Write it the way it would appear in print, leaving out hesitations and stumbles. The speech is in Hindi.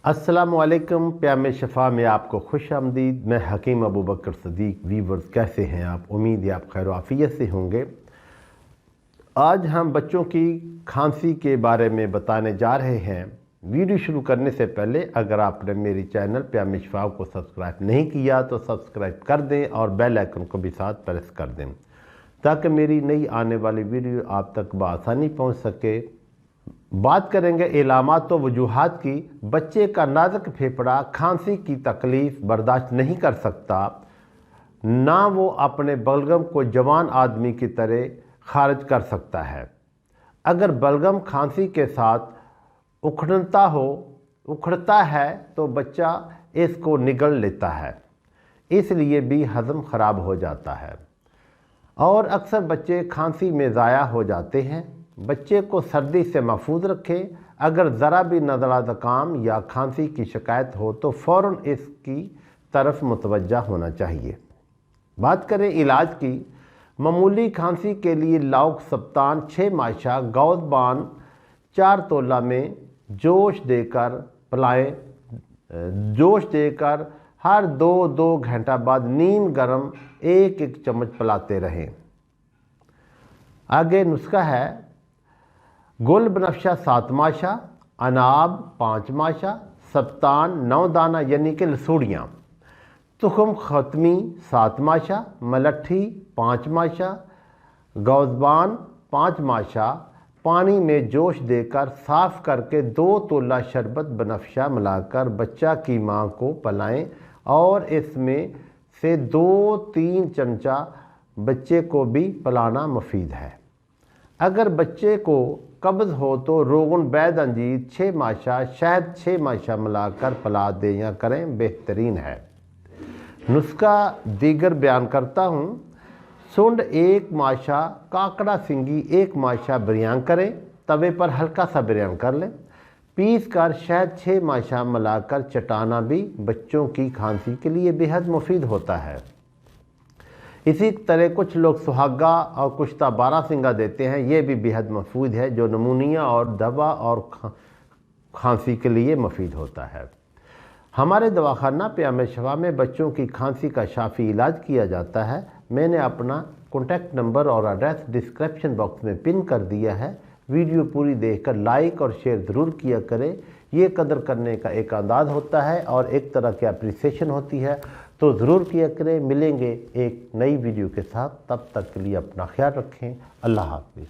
अस्सलामुअलैकुम, प्याम शफ़ा में आपको खुश आमदीद। मैं हकीम अबू बकर सदीक। वीवर्स कैसे हैं आप? उम्मीद है आप खैर आफियत से होंगे। आज हम बच्चों की खांसी के बारे में बताने जा रहे हैं। वीडियो शुरू करने से पहले अगर आपने मेरी चैनल प्याम शफ़ा को सब्सक्राइब नहीं किया तो सब्सक्राइब कर दें और बेल आइकन को भी साथ प्रेस कर दें ताकि मेरी नई आने वाली वीडियो आप तक बआसानी पहुँच सके। बात करेंगे इलामात व वजूहात की। बच्चे का नाजुक फेफड़ा खांसी की तकलीफ़ बर्दाश्त नहीं कर सकता, ना वो अपने बलगम को जवान आदमी की तरह खारिज कर सकता है। अगर बलगम खांसी के साथ उखड़ता है तो बच्चा इसको निगल लेता है, इसलिए भी हज़म ख़राब हो जाता है और अक्सर बच्चे खांसी में ज़ाया हो जाते हैं। बच्चे को सर्दी से महफूज रखें। अगर ज़रा भी नज़ला ज़ुकाम या खांसी की शिकायत हो तो फ़ौरन इसकी तरफ मुतवज्जा होना चाहिए। बात करें इलाज की। मामूली खांसी के लिए लौंग सप्तान 6 माशा गौज़बान 4 तोला में जोश देकर पिलाएं। जोश देकर हर 2-2 घंटा बाद नीम गर्म 1-1 चम्मच पिलाते रहें। आगे नुस्खा है। गुल बनफशा 7 माशा, अनाब 5 माशा, सप्तान 9 दाना यानी कि लसूड़ियाँ, तुखम ख़त्मी 7 माशा, मलट्ठी 5 माशा, गौज़बान 5 माशा पानी में जोश देकर साफ़ करके 2 तोला शरबत बनफशा मिलाकर बच्चा की माँ को पिलाएं और इसमें से 2-3 चमचा बच्चे को भी पिलाना मुफीद है। अगर बच्चे को कब्ज़ हो तो रोगन बैद अंजीर 6 माशा, शहद 6 माशा मिलाकर पिला दें या करें, बेहतरीन है। नुस्खा दीगर बयान करता हूँ। सुंड 1 माशा, काकड़ा सिंगी 1 माशा बिरयान करें। तवे पर हल्का सा बिरयान कर लें। पीस कर शहद 6 माशा मिलाकर चटाना भी बच्चों की खांसी के लिए बेहद मुफीद होता है। इसी तरह कुछ लोग सुहागा और कुश्ता 12 सिंगा देते हैं, ये भी बेहद मफूद है जो नमूनिया और दवा और खांसी के लिए मुफीद होता है। हमारे दवाखाना प्याम शफ़ा में बच्चों की खांसी का शाफी इलाज किया जाता है। मैंने अपना कॉन्टैक्ट नंबर और एड्रेस डिस्क्रिप्शन बॉक्स में पिन कर दिया है। वीडियो पूरी देखकर लाइक और शेयर ज़रूर किया करें। ये कदर करने का एक अंदाज़ होता है और एक तरह की अप्रिसिएशन होती है, तो ज़रूर किया करें। मिलेंगे एक नई वीडियो के साथ, तब तक के लिए अपना ख्याल रखें। अल्लाह हाफ़िज़।